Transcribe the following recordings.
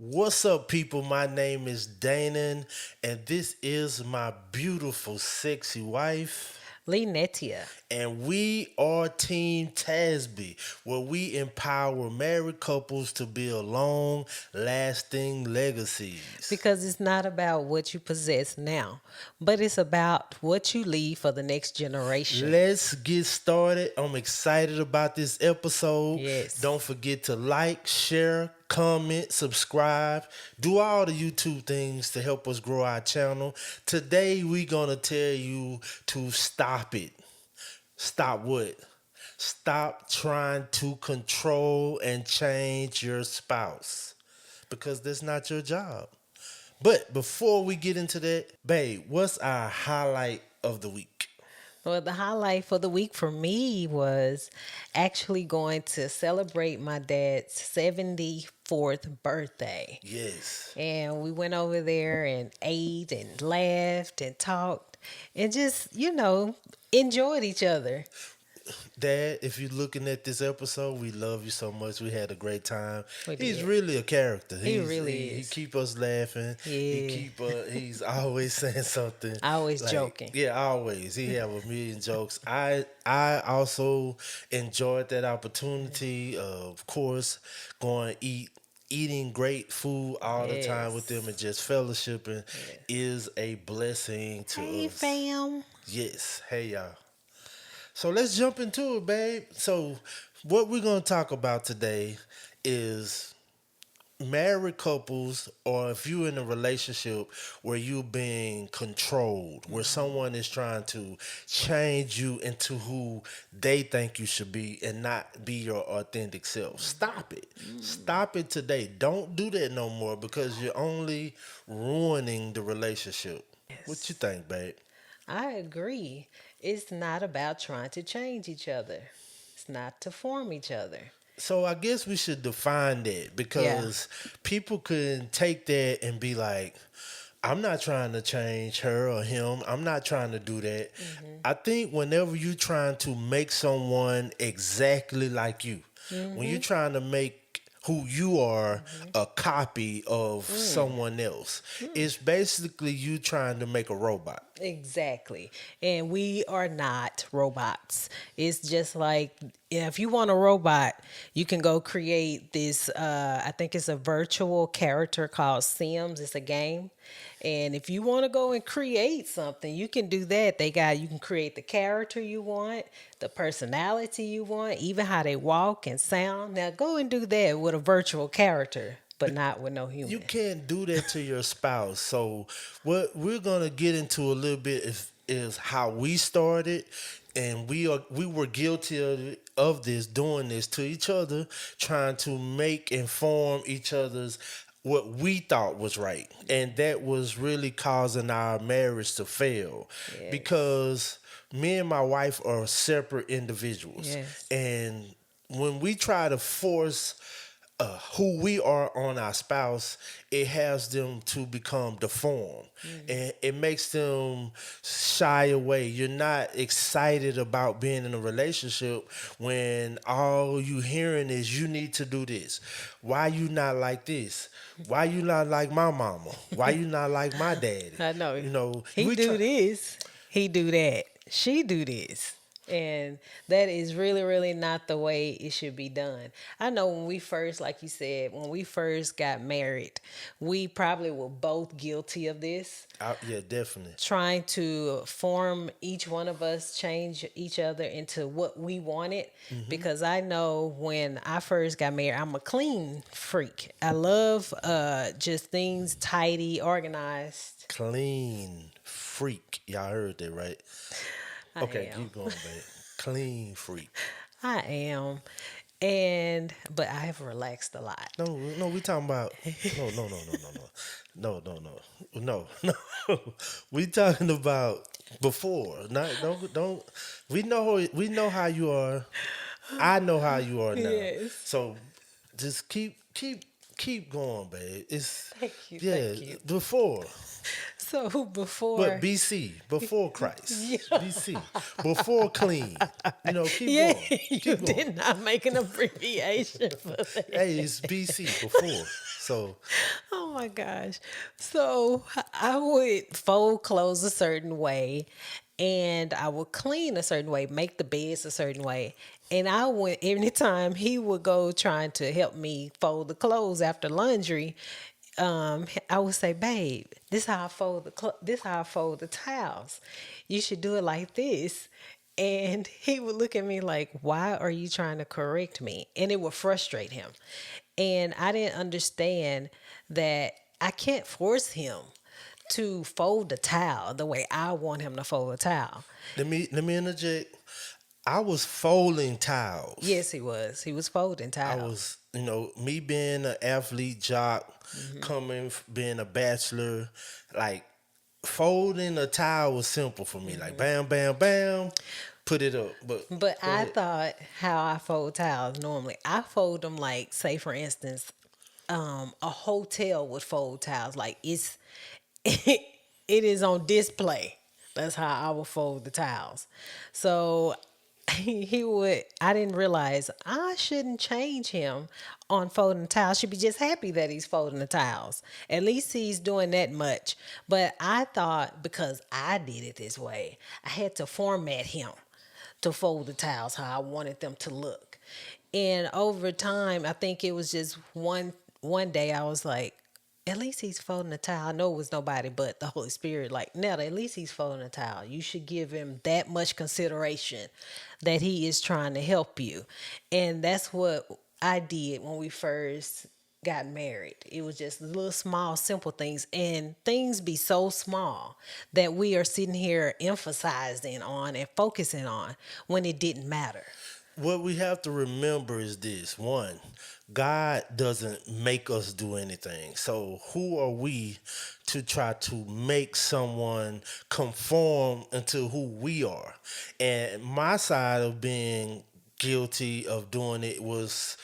What's up, people? My name is Danon, and this is my beautiful, sexy wife. Lee Netia. And we are Team Tasby, where we empower married couples to build long lasting legacies. Because it's not about what you possess now, but it's about what you leave for the next generation. Let's get started. I'm excited about this episode. Yes. Don't forget to like, share, comment, subscribe, do all the YouTube things to help us grow our channel. Today, we're going to tell you to stop it. Stop what? Stop trying to control and change your spouse because that's not your job. But before we get into that, babe, what's our highlight of the week? Well, the highlight for the week for me was actually going to celebrate my dad's 74th birthday. Yes. And we went over there and ate and laughed and talked and just, enjoyed each other. Dad, if you're looking at this episode, we love you so much. We had a great time. We He's did. really a character. He really he is. keep us laughing. Yeah. He's always saying something. Always like, joking. Yeah, always. He have a million jokes. I also enjoyed that opportunity. Of course, going eating great food all the time with them and just fellowshipping is a blessing to Hey, us. fam. Yes. Hey, y'all. So let's jump into it, babe. So, what we're going to talk about today is married couples, or if you're in a relationship where you're being controlled, where someone is trying to change you into who they think you should be and not be your authentic self. Stop it. Stop it today. Don't do that no more because you're only ruining the relationship. What you Yes. think, babe? I agree. It's not about trying to change each other. It's not to form each other. So I guess we should define that Yeah. because people can take that and be like, I'm not trying to change her or him. I'm not trying to do that. I think whenever you're trying to make someone exactly like you, when you're trying to make who you are a copy of someone else, it's basically you trying to make a robot. Exactly. And we are not robots. It's just like if you want a robot, you can go create this I think it's a virtual character called Sims. It's a game. And if you want to go and create something, you can do that. You can create the character you want, the personality you want, even how they walk and sound. Now go and do that with a virtual character, but not with no You human. can't do that to your spouse. So what we're gonna get into a little bit is how we started, and we were guilty of this, doing this to each other, trying to make and form each other's what we thought was right, and that was really causing our marriage to fail Yes. because me and my wife are separate individuals, Yes. and when we try to force who we are on our spouse, it has them to become deformed. And it makes them shy away. You're not excited about being in a relationship when all you hearing is you need to do this. Why you not like this? Why you not like my mama? Why you not like my daddy? I know. You know, He we do try. this, he do that. She do this. And that is really, really not the way it should be done. I know when we first, like you said, when we first got married, we probably were both guilty of this, Yeah, definitely. trying to form each one of us, change each other into what we wanted. Because I know when I first got married, I'm a clean freak. I love just things tidy, organized. Clean freak. Y'all heard that, right? I Okay, am. keep going, babe. Clean freak. I am. But I have relaxed a lot. No, no, we talking about no. We talking about before. Not don't. We know how you are. I know how you are now. Yes. So just keep going, babe. It's Thank you. yeah Thank you. before. So But before, BC, before Christ. yeah, BC, before clean. Keep yeah, going. you Keep going. did not make an abbreviation for that. Hey, it's BC before. So Oh my gosh. So I would fold clothes a certain way and I would clean a certain way, make the beds a certain way. And I would, anytime he would go trying to help me fold the clothes after laundry, I would say, "Babe, this how I fold this how I fold the towels. You should do it like this." And he would look at me like, "Why are you trying to correct me?" And it would frustrate him. And I didn't understand that I can't force him to fold the towel the way I want him to fold a towel. Let me interject. I was folding towels. Yes, he was. He was folding I towels. was, me being an athlete jock, being a bachelor, like folding a towel was simple for me. Like bam, bam, bam, put it up. But But go I ahead. thought how I fold towels normally. I fold them like, say, for instance, a hotel would fold towels. Like it is on display. That's how I would fold the towels. So he would. I didn't realize I shouldn't change him on folding the towels. I should be just happy that he's folding the towels. At least he's doing that much. But I thought because I did it this way, I had to format him to fold the towels how I wanted them to look. And over time, I think it was just one day I was like, at least he's folding a towel. I know it was nobody but the Holy Spirit. Like, Netta, at least he's folding a towel. You should give him that much consideration that he is trying to help you. And that's what I did when we first got married. It was just little small, simple things. And things be so small that we are sitting here emphasizing on and focusing on when it didn't matter. What we have to remember is this: one, God doesn't make us do anything. So who are we to try to make someone conform into who we are? And my side of being guilty of doing it was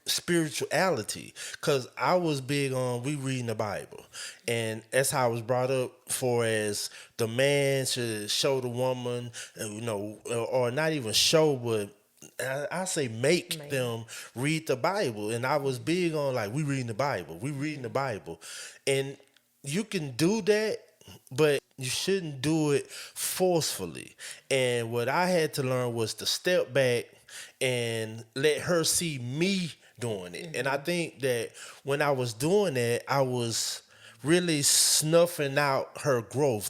spirituality, because I was big on we reading the Bible, and that's how I was brought up. For as the man should show the woman, or not even show, but I say make Man. them read the Bible. And I was big on like we reading the Bible, we reading the Bible, and you can do that, but you shouldn't do it forcefully. And what I had to learn was to step back and let her see me doing it. And I think that when I was doing that, I was really snuffing out her growth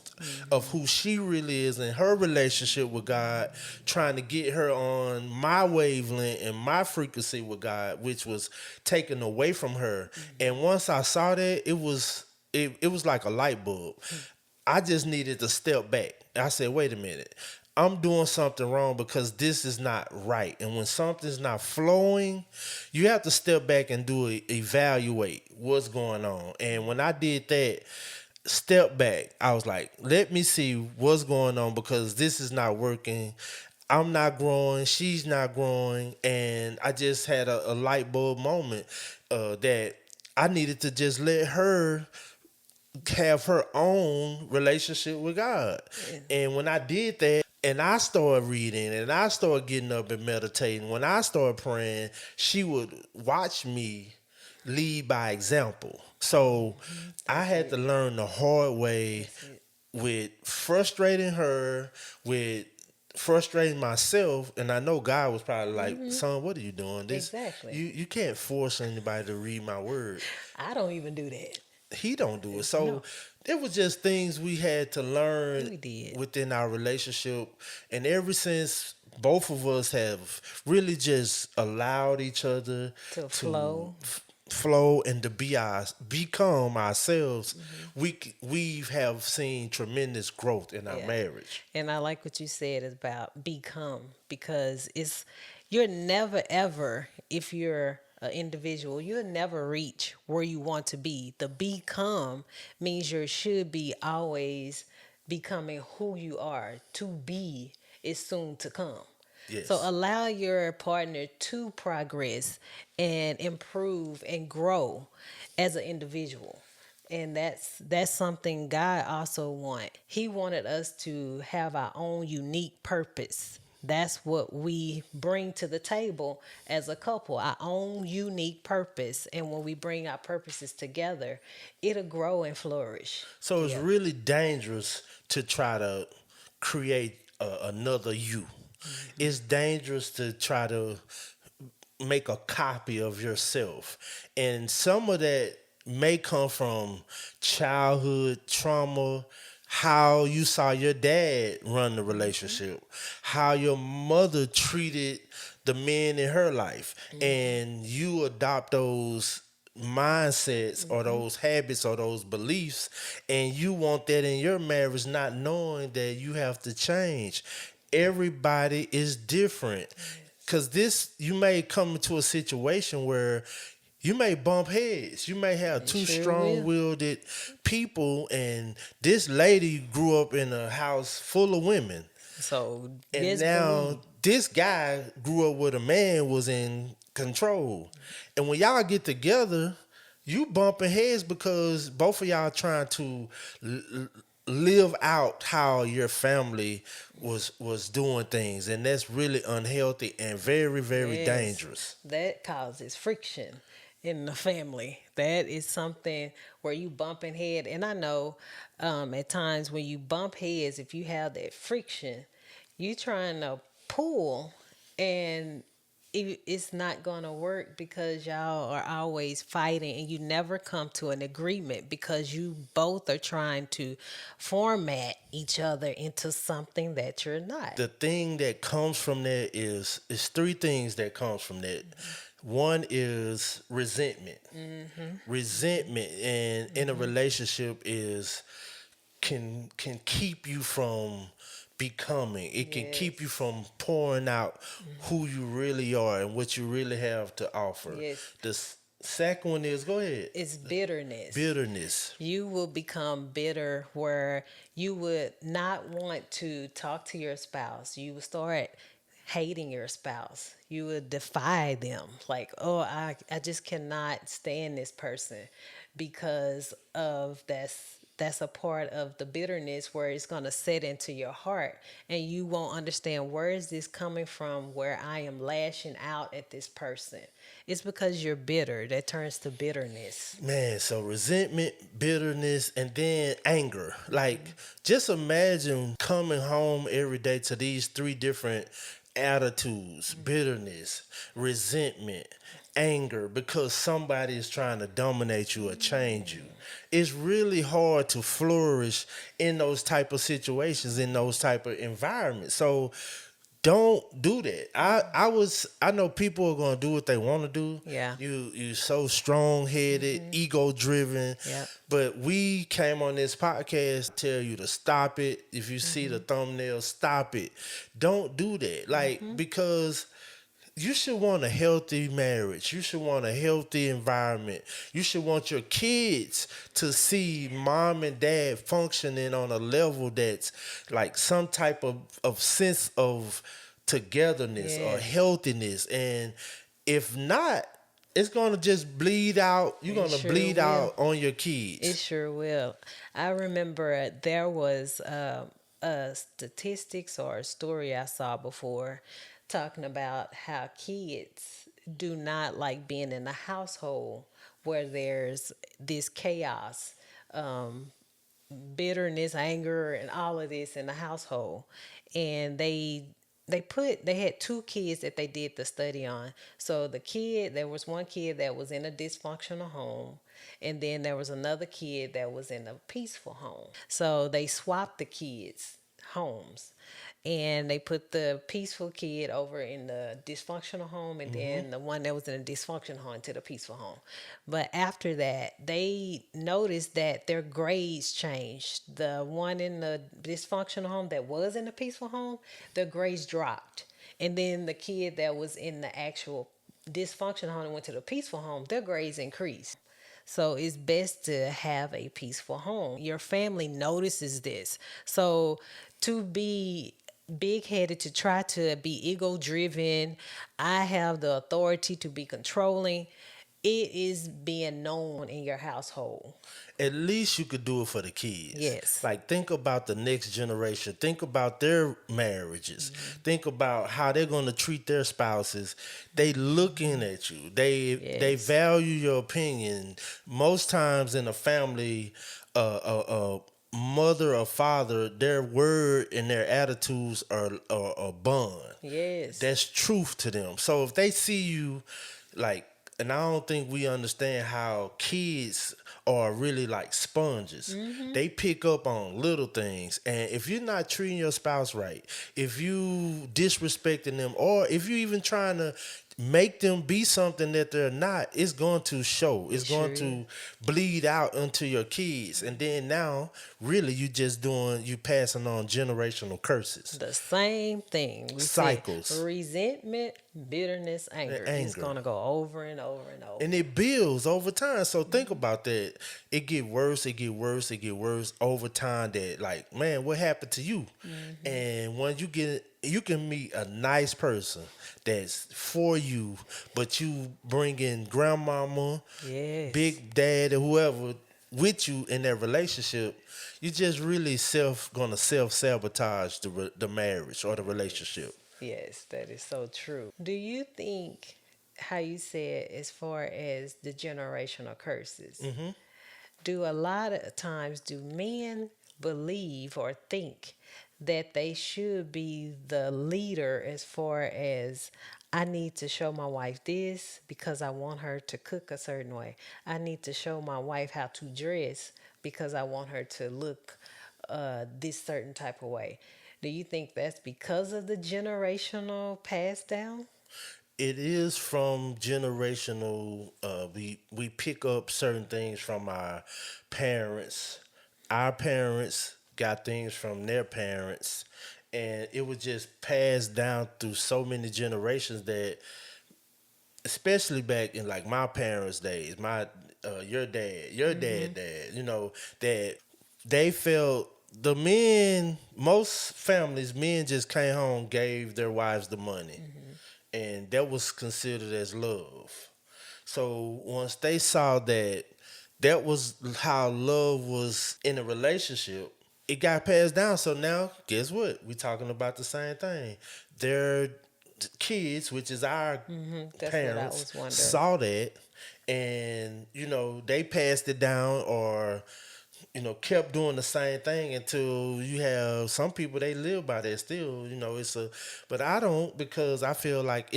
of who she really is in her relationship with God, trying to get her on my wavelength and my frequency with God, which was taken away from her. And once I saw that, it was like a light bulb. I just needed to step back. I said, wait a minute. I'm doing something wrong because this is not right. And when something's not flowing, you have to step back and evaluate what's going on. And when I did that, step back, I was like, let me see what's going on, because this is not working. I'm not growing, she's not growing. And I just had a light bulb moment, that I needed to just let her have her own relationship with God. And when I did that, and I started reading, and I started getting up and meditating, when I started praying, she would watch me lead by example. So I That's had to it. learn the hard way, That's it. with frustrating her, with frustrating myself. And I know God was probably like, son, what are you doing? This Exactly. you can't force anybody to read my word. I don't even do that. He don't do it. So No, it was just things we had to learn we did. within our relationship. And ever since, both of us have really just allowed each other To to flow. flow and to become ourselves, we have seen tremendous growth in our Yeah. marriage. And I like what you said about become because you're never ever, if you're an individual, you'll never reach where you want to be. The become means you should be always becoming who you are. To be is soon to come. So Yes. allow your partner to progress and improve and grow as an individual. And that's something God also want. He wanted us to have our own unique purpose. That's what we bring to the table as a couple, our own unique purpose. And when we bring our purposes together, it'll grow and flourish. So it's Yeah. really dangerous to try to create another you. It's dangerous to try to make a copy of yourself. And some of that may come from childhood trauma, how you saw your dad run the relationship, how your mother treated the men in her life, and you adopt those mindsets or those habits or those beliefs, and you want that in your marriage, not knowing that you have to change. Everybody is different. Cause this, you may come into a situation where you may bump heads. You may have It two sure will. strong-willed people, and this lady grew up in a house full of women, So and just believe. now this guy grew up with a man was in control. And when y'all get together, you bumping heads because both of y'all trying to l- live out how your family was doing things, and that's really unhealthy and very, very Yes, dangerous. that causes friction in the family. That is something where you bumping head. And I know at times when you bump heads, if you have that friction, you trying to pull and it's not going to work because y'all are always fighting and you never come to an agreement because you both are trying to format each other into something that you're not. The thing that comes from that is three things that comes from that. One is resentment. Resentment in a relationship is can keep you from becoming. It can keep you Yes. from pouring out who you really are and what you really have to offer. Yes. The second one is, go ahead, It's bitterness. bitterness. You will become bitter where you would not want to talk to your spouse. You will start hating your spouse. You would defy them. Like, oh, I just cannot stand this person because of that's a part of the bitterness where it's going to set into your heart and you won't understand where is this coming from where I am lashing out at this person. It's because you're bitter that turns to bitterness. Man, so resentment, bitterness, and then anger. Like, just imagine coming home every day to these three different attitudes: bitterness, resentment, anger, because somebody is trying to dominate you or change you. It's really hard to flourish in those type of situations, in those type of environments. So don't do that. I know people are gonna do what they want to do. Yeah. You so strong headed, ego driven, Yep. but we came on this podcast to tell you to stop it. If you see the thumbnail, stop it. Don't do that. Like, because you should want a healthy marriage. You should want a healthy environment. You should want your kids to see mom and dad functioning on a level that's like some type of sense of togetherness or Yes. healthiness. And if not, it's gonna just bleed out. You're It gonna sure bleed will. out on your It kids. sure will. I remember there was a statistics or a story I saw before talking about how kids do not like being in a household where there's this chaos. Bitterness, anger, and all of this in the household. And they had two kids that they did the study on. So there was one kid that was in a dysfunctional home, and then there was another kid that was in a peaceful home. So they swapped the kids' homes and they put the peaceful kid over in the dysfunctional home and then the one that was in a dysfunctional home to the peaceful home. But after that they noticed that their grades changed. The one in the dysfunctional home that was in the peaceful home, their grades dropped. And then the kid that was in the actual dysfunctional home and went to the peaceful home, their grades increased. So it's best to have a peaceful home. Your family notices this. So to be big headed, to try to be ego driven, I have the authority to be controlling. it is being known in your household. At least you could do it for the kids. Yes. Like, think about the next generation. Think about their marriages. Think about how they're going to treat their spouses. They looking at you. They Yes. value your opinion. Most times in a family, mother or father, their word and their attitudes are a bond. Yes. That's truth to them. So if they see you like, and I don't think we understand how kids are really like sponges. They pick up on little things, and if you're not treating your spouse right, if you disrespecting them, or if you even trying to make them be something that they're not, it's going to show. It's It going sure is. to bleed out into your kids, and then now, really, you passing on generational curses, The same thing. We said cycles, resentment, bitterness, and anger. It's anger. gonna go over and over and over. And it builds over time. So think about that. It get worse, it get worse, it get worse over time. That, like, man, what happened to you? And when you can meet a nice person that's for you, but you bring in grandmama, Yes. big dad, or whoever with you in that relationship. You just really gonna self sabotage the marriage or the relationship. Yes, that is so true. Do you think how you said as far as the generational curses? Do a lot of times do men believe or think that they should be the leader as far as I need to show my wife this because I want her to cook a certain way. I need to show my wife how to dress because I want her to look this certain type of way. Do you think that's because of the generational pass down? It is from generational. We pick up certain things from our parents. Our parents got things from their parents, and it was just passed down through so many generations that, especially back in like my parents' days, my your dad, that they felt the men, most families, men just came home, gave their wives the money, and that was considered as love. So once they saw that that was how love was in a relationship, it got passed down. So now, guess what? We talking about the same thing. Their kids, which is our That's what I parents, was wondering. saw that, and they passed it down, or kept doing the same thing until you have some people they live by that still. But I don't, because I feel like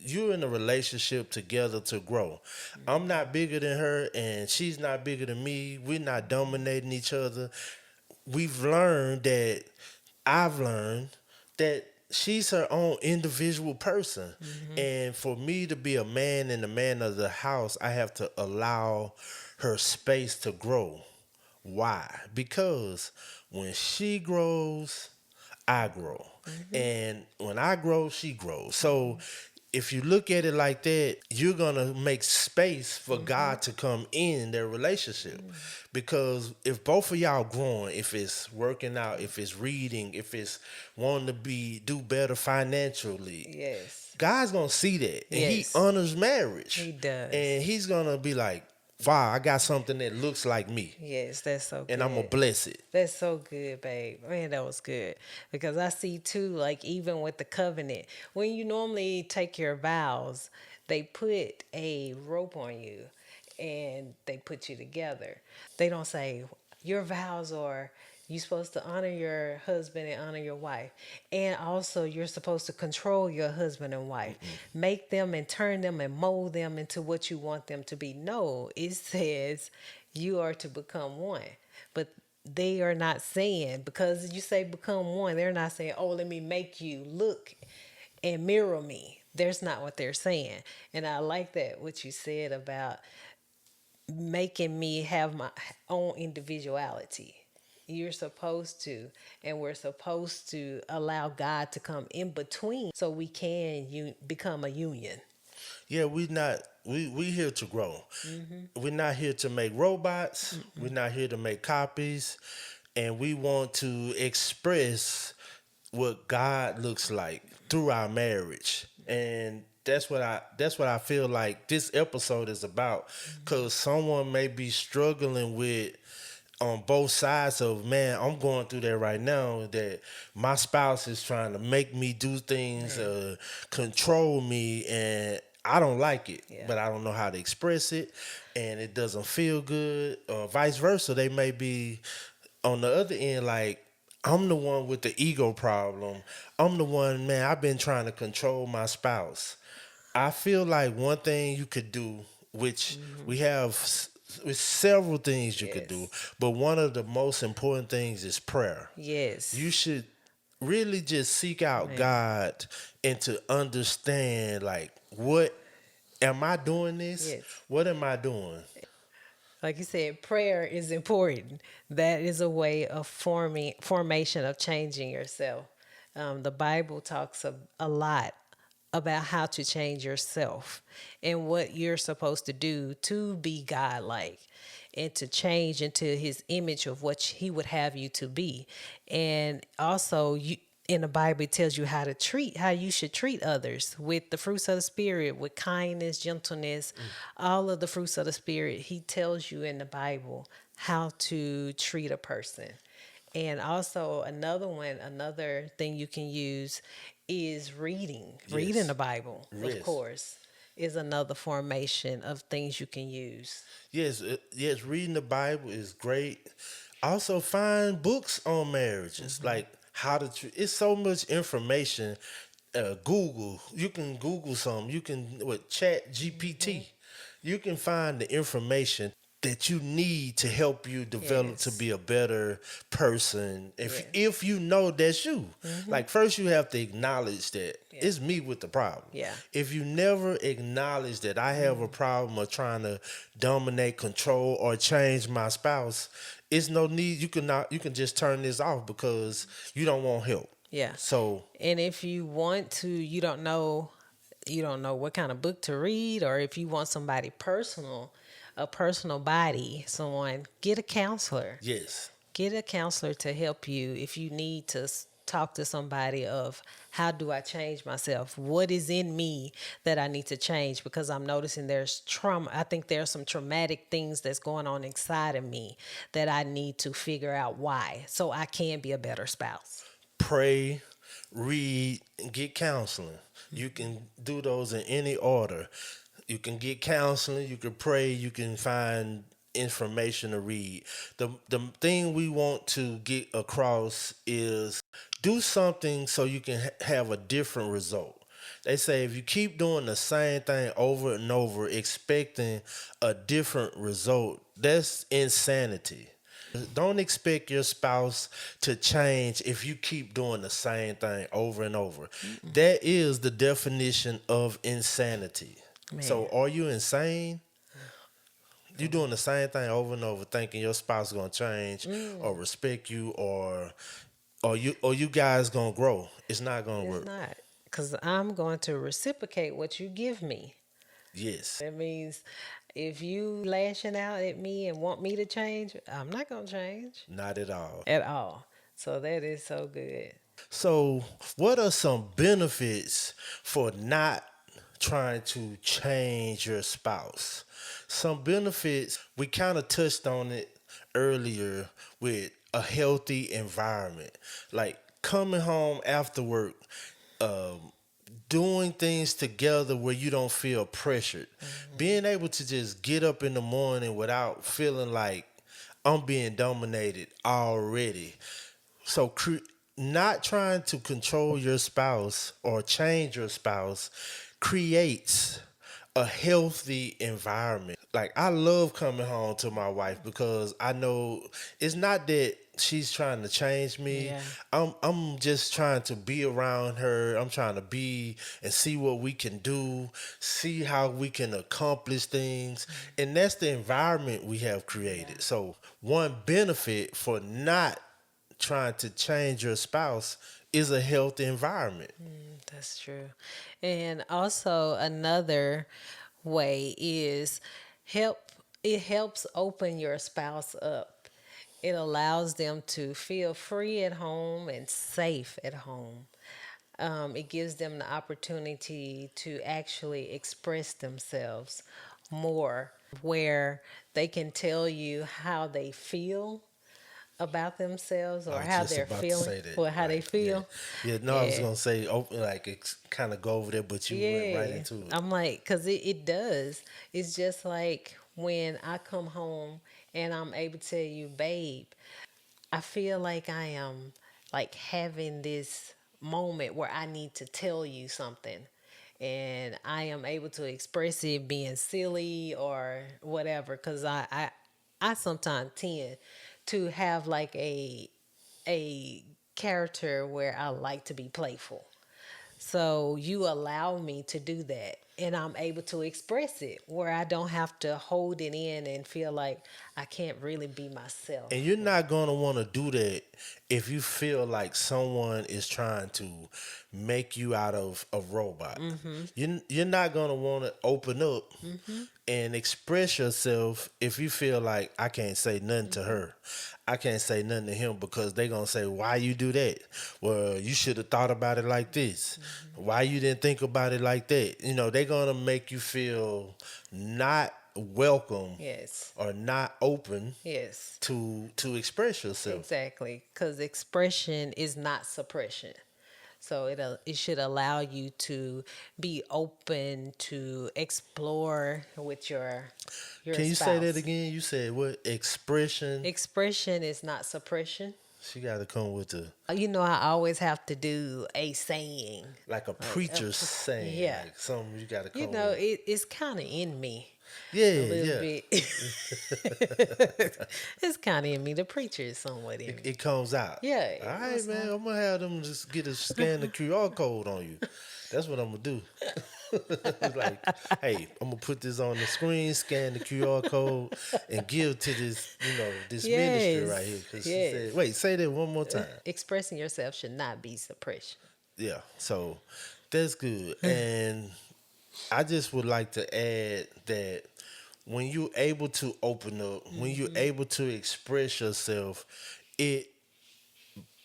you're in a relationship together to grow. I'm not bigger than her, and she's not bigger than me. We're not dominating each other. We've learned that I've learned that she's her own individual person. And for me to be a man and a man of the house, I have to allow her space to grow. Why? Because when she grows, I grow. And when I grow, she grows. So if you look at it like that, you're going to make space for God to come in their relationship. Because if both of y'all growing, if it's working out, if it's reading, if it's wanting to do better financially, Yes. God's gonna see that, and He Yes. honors marriage, He does. and He's gonna be like, "Wow, I got something that looks like me, Yes, that's so and I'm gonna good. bless it." That's so good, babe. Man, that was good. Because I see too, like even with the covenant, when you normally take your vows, they put a rope on you and they put you together. They don't say your vows are you're supposed to honor your husband and honor your wife. And also you're supposed to control your husband and wife. Make them and turn them and mold them into what you want them to be. No, it says you are to become one. But they are not saying, because you say become one, they're not saying, oh, let me make you look and mirror me. That's not what they're saying. And I like that what you said about making me have my own individuality. You're supposed to, and we're supposed to allow God to come in between so we can become a union. Yeah, we here to grow. We're not here to make robots. We're not here to make copies, and we want to express what God looks like through our marriage. And that's what I feel like this episode is about. Cause someone may be struggling with on both sides of, man, I'm going through that right now, that my spouse is trying to make me do things, Yeah. control me, and I don't like it, Yeah. but I don't know how to express it, and it doesn't feel good, or vice versa. They may be on the other end, like, I'm the one with the ego problem. I'm the one, man, I've been trying to control my spouse. I feel like one thing you could do, which we have with several things you could do, Yes. but one of the most important things is prayer. You Yes. should really just seek out Man. God and to understand, like, what am I doing this? Yes. What am I doing? Like you said, prayer is important. That is a way of formation of changing yourself. The Bible talks a lot about how to change yourself and what you're supposed to do to be God-like and to change into His image of what He would have you to be. And also, you in the Bible it tells you how you should treat others with the fruits of the spirit, with kindness, gentleness, all of the fruits of the spirit. He tells you in the Bible how to treat a person. And also another thing you can use is reading. Reading Yes. the Bible, of Yes. course, is another formation of things you can use. Yes, yes, reading the Bible is great. Also, find books on marriages, like how to. It's so much information. Google, you can Google some. You can what Chat GPT. You can find the information that you need to help you develop to Yes. be a better person. Yeah. If you know that's you, like first you have to acknowledge that Yeah. it's me with the problem. Yeah. If you never acknowledge that I have a problem of trying to dominate, control, or change my spouse, it's no need. You can just turn this off because you don't want help. Yeah. So And if you want to, you don't know what kind of book to read, or if you want somebody personal, a personal body, someone, get a counselor. yes, Get a counselor to help you if you need to talk to somebody of how do I change myself? What is in me that I need to change? Because I'm noticing there's trauma. I think there's some traumatic things that's going on inside of me that I need to figure out why so I can be a better spouse. pray, read, and get counseling. You can do those in any order. You can get counseling, you can pray, you can find information to read. The thing we want to get across is do something so you can have a different result. They say if you keep doing the same thing over and over, expecting a different result, that's insanity. Don't expect your spouse to change if you keep doing the same thing over and over. That is the definition of insanity. Man. So, are you insane? You doing the same thing over and over, thinking your spouse is gonna change or respect you, or you guys gonna grow. It's not gonna It's work. not. Because I'm going to reciprocate what you give me. Yes, That means if you lashing out at me and want me to change, I'm not going to change not at all. at all. So that is so good. So, what are some benefits for not trying to change your spouse? Some benefits, we kind of touched on it earlier with a healthy environment. Like coming home after work, um, doing things together where you don't feel pressured. Being able to just get up in the morning without feeling like I'm being dominated already. So, not trying to control your spouse or change your spouse creates a healthy environment. Like, I love coming home to my wife because I know it's not that she's trying to change me. Yeah. I'm just trying to be around her. I'm trying to be and see what we can do, see how we can accomplish things. And that's the environment we have created. So, one benefit for not trying to change your spouse is a healthy environment. That's true. And also another way is help it helps open your spouse up. It allows them to feel free at home and safe at home. It gives them the opportunity to actually express themselves more, where they can tell you how they feel about themselves I or was how just they're about to feeling say that. or how they Right. Yeah. feel. Yeah. No, I was Yeah. gonna say open, like kind of go over there, but you went right Yeah. into it. I'm like, because it does. It's just like when I come home and I'm able to tell you, babe, I feel like I am like having this moment where I need to tell you something. And I am able to express it being silly or whatever. Because I sometimes tend to have like a character where I like to be playful. So you allow me to do that, and I'm able to express it where I don't have to hold it in and feel like I can't really be And myself. you're not gonna want to do that if you feel like someone is trying to make you out of a robot. You're not gonna want to open up and express yourself if you feel like I can't say nothing to her. I can't say nothing to him because they gonna say, why you do that? Well, you should have thought about it like this. Why you didn't think about it like that? You know, they gonna make you feel not welcome Yes. or not open Yes. to express yourself. Exactly. Because expression is not suppression. So it should allow you to be open to explore with your Can you say that spouse. again? You said what expression? Expression is not suppression. She got to come with the I always have to do a saying. like a Like, preacher saying, yeah. like something you got to come with. It's kind of in me a Yeah, little yeah. bit. It's kind of in me. The preacher is somewhat in me. It comes out. Yeah, All it right, was. man. I'm gonna have them just get a scan the QR code on you. That's what I'm gonna do. Like, hey, I'm gonna put this on the screen, scan the QR code, and give to this, this ministry right here. Yes, Because she yes. said, wait, say that one more time. Expressing yourself should not be suppression. Yeah, so that's good. And I just would like to add that when you're able to open up, when you're able to express yourself, it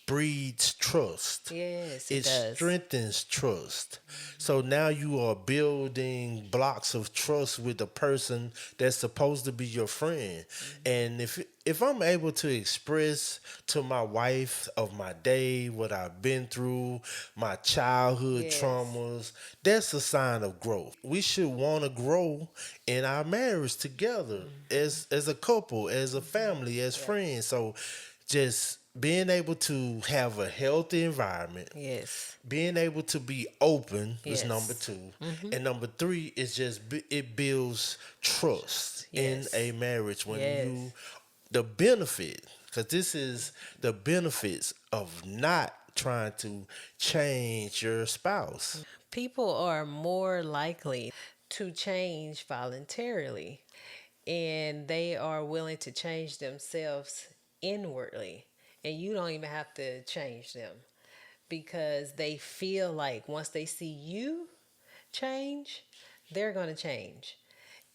breeds trust. Yes, it It does. strengthens trust. So now you are building blocks of trust with the person that's supposed to be your friend. And if I'm able to express to my wife of my day, what I've been through, my childhood Yes. traumas, that's a sign of growth. We should want to grow in our marriage together as a couple, as a family, as Yeah. friends. So just being able to have a healthy environment, Yes. being able to be open is number Yes. two, and number three is just it builds trust in a Yes. marriage when you Yes. the benefit, because this is the benefits of not trying to change your spouse. People are more likely to change voluntarily, and they are willing to change themselves inwardly, and you don't even have to change them because they feel like once they see you change, they're going to change.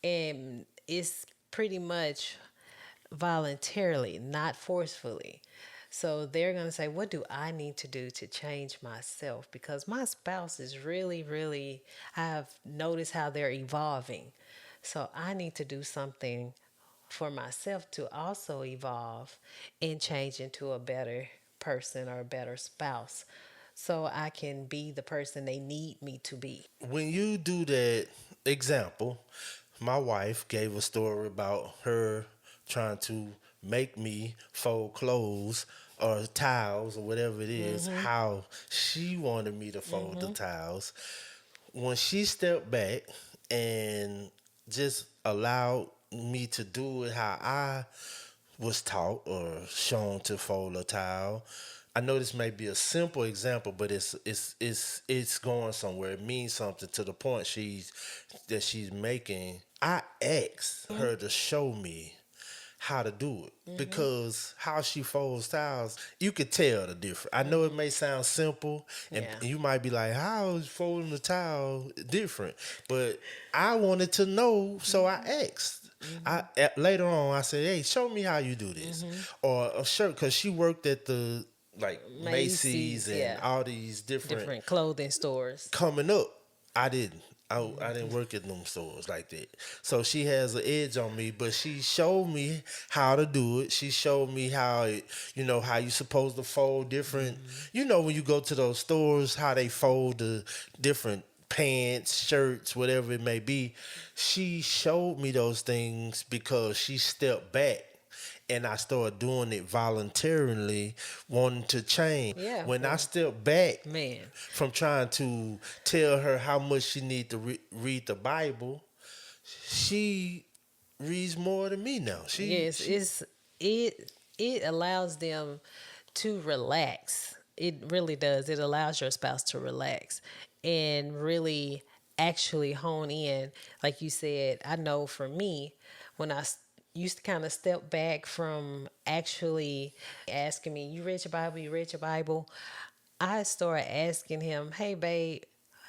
And it's pretty much voluntarily, not forcefully. So they're going to say, what do I need to do to change myself? Because my spouse is really, really, I've noticed how they're evolving. So I need to do something for myself to also evolve and change into a better person or a better spouse so I can be the person they need me to be. When you do that, example, my wife gave a story about her trying to make me fold clothes or towels or whatever it is, how she wanted me to fold the towels. When she stepped back and just allowed me to do it how I was taught or shown to fold a towel. I know this may be a simple example, but it's going somewhere. It means something to the point she's making. I asked her to show me how to do it because how she folds towels, you could tell the difference. I know it may sound simple, and Yeah. you might be like, "How is folding the towel different?" But I wanted to know, so I asked. Later on, I said, "Hey, show me how you do this," or a shirt because she worked at like Macy's Macy's, and yeah, all these different different clothing stores. coming up. I didn't. I didn't work in them stores like that. So she has an edge on me, but she showed me how to do it. She showed me how it, how you supposed to fold different, when you go to those stores, how they fold the different pants, shirts, whatever it may be. She showed me those things because she stepped back and I started doing it voluntarily, wanting to change. Yeah, When I well, stepped back man. from trying to tell her how much she need to read the Bible, she reads more than me now. Yes, it allows them to relax. It really does. It allows your spouse to relax and really actually hone in. Like you said, I know for me, when used to kind of step back from actually asking me, "You read your Bible? You read your Bible?" I started asking him, "Hey, babe,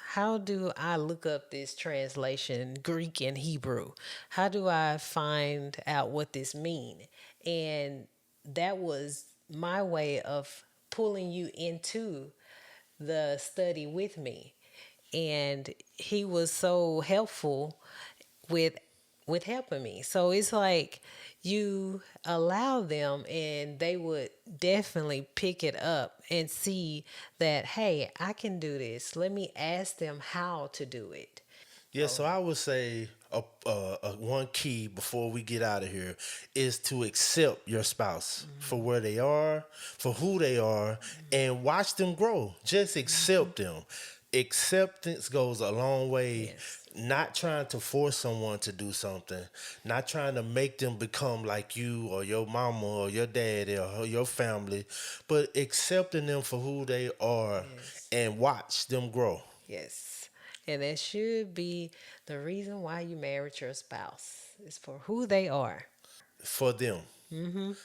how do I look up this translation, Greek and Hebrew? How do I find out what this mean?" And that was my way of pulling you into the study with me. And he was so helpful with helping me. So it's like you allow them and they would definitely pick it up and see that, hey, I can do this. Let me ask them how to do it. Yeah, so I would say one key before we get out of here is to accept your spouse for where they are, for who they are, and watch them grow. Just accept them. Acceptance goes a long way. Yes. Not trying to force someone to do something, not trying to make them become like you or your mama or your daddy or your family, but accepting them for who they are Yes. and watch them grow Yes. And that should be the reason why you married your spouse is for who they are. for them.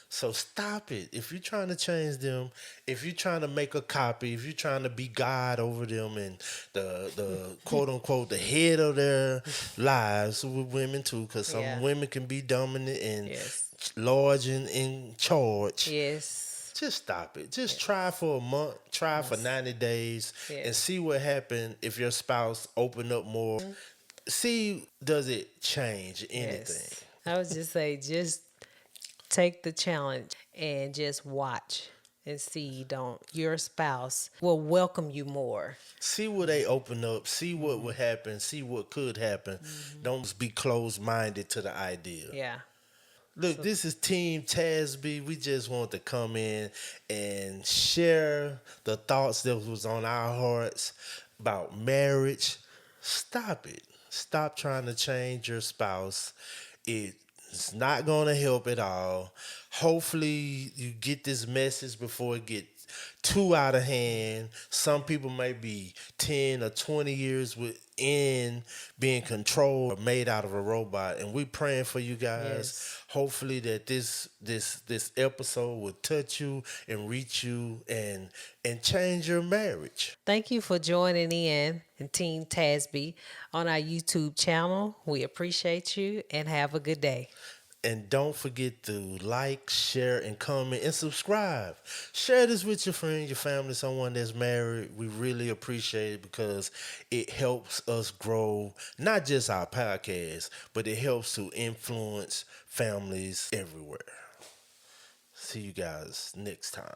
So stop it. If you're trying to change them, if you're trying to make a copy, if you're trying to be God over them and the quote unquote the head of their lives with women too, because some Yeah. women can be dominant and Yes. large and in charge. Yes. Just stop it. Just try Yes. for a month, try for Yes. 90 days, and Yes. see what happens if your spouse open up more. See, does it change anything? Yes. I would just say just take the challenge and just watch and see don't your spouse will welcome you more. See what they open up. See what would happen. See what could happen. Don't just be closed minded to the idea. Yeah. Look, So this is Team Tasby. We just want to come in and share the thoughts that was on our hearts about marriage. Stop it. Stop trying to change your spouse. It's not going to help at all. Hopefully, you get this message before it gets too out of hand. Some people may be 10 or 20 years within being controlled or made out of a robot. And we praying for you guys. yes. Hopefully that this episode will touch you and reach you and change your marriage. Thank you for joining in Team Tasby on our YouTube channel. We appreciate you and have a good day. And don't forget to like, share, and comment and subscribe. Share this with your friend, your family, someone that's married. We really appreciate it because it helps us grow not just our podcast, but it helps to influence families everywhere. See you guys next time.